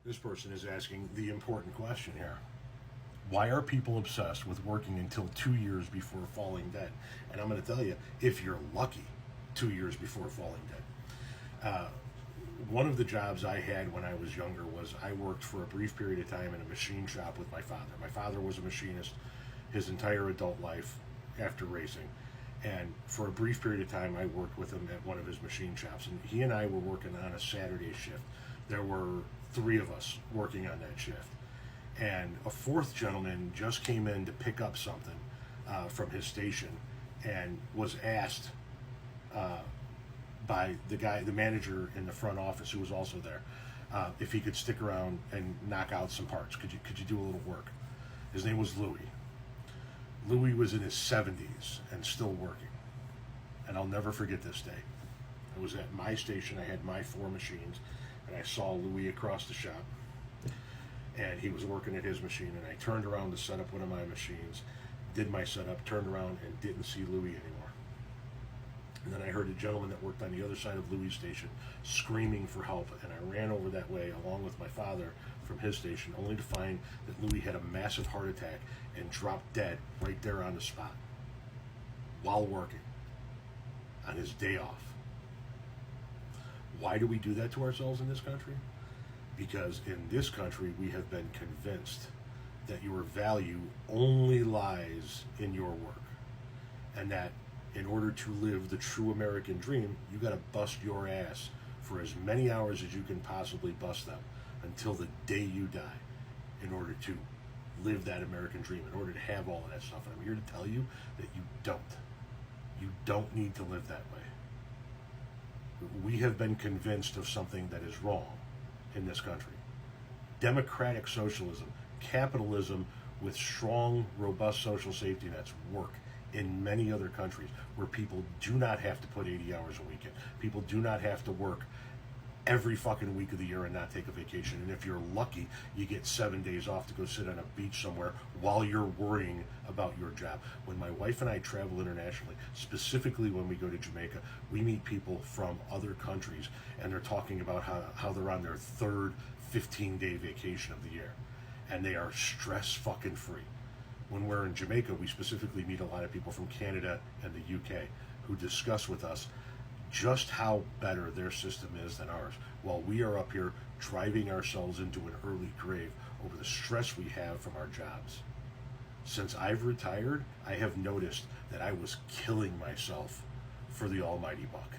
This person is asking the important question here. Why are people obsessed with working until 2 years before falling dead? And I'm going to tell you, if you're lucky, 2 years before falling dead. One of the jobs I had when I was younger was I worked for a brief period of time in a machine shop with my father. My father was a machinist his entire adult life after racing. And for a brief period of time, I worked with him at one of his machine shops. And he and I were working on a Saturday shift. There were 3 of us working on that shift. And a 4th gentleman just came in to pick up something from his station and was asked by the manager in the front office, who was also there, if he could stick around and knock out some parts. Could you do a little work? His name was Louis. Louis was in his 70s and still working. And I'll never forget this day. I was at my station. I had my 4 machines, and I saw Louis across the shop. And he was working at his machine, and I turned around to set up one of my machines, did my setup, turned around, and didn't see Louis anymore. And then I heard a gentleman that worked on the other side of Louis' station screaming for help, and I ran over that way along with my father from his station, only to find that Louis had a massive heart attack and dropped dead right there on the spot while working on his day off. Why do we do that to ourselves in this country? Because in this country, we have been convinced that your value only lies in your work, and that in order to live the true American dream, you got to bust your ass for as many hours as you can possibly bust them until the day you die in order to live that American dream, in order to have all of that stuff. And I'm here to tell you that you don't. You don't need to live that way. We have been convinced of something that is wrong in this country. Democratic socialism, capitalism with strong, robust social safety nets work in many other countries where people do not have to put 80 hours a week in. People do not have to work every fucking week of the year and not take a vacation. And if you're lucky, you get 7 days off to go sit on a beach somewhere while you're worrying about your job. When my wife and I travel internationally, specifically when we go to Jamaica, we meet people from other countries, and they're talking about how they're on their 3rd 15-day vacation of the year, and they are stress fucking free. When we're in Jamaica, we specifically meet a lot of people from Canada and the UK who discuss with us just how better their system is than ours, while we are up here driving ourselves into an early grave over the stress we have from our jobs. Since I've retired, I have noticed that I was killing myself for the almighty buck.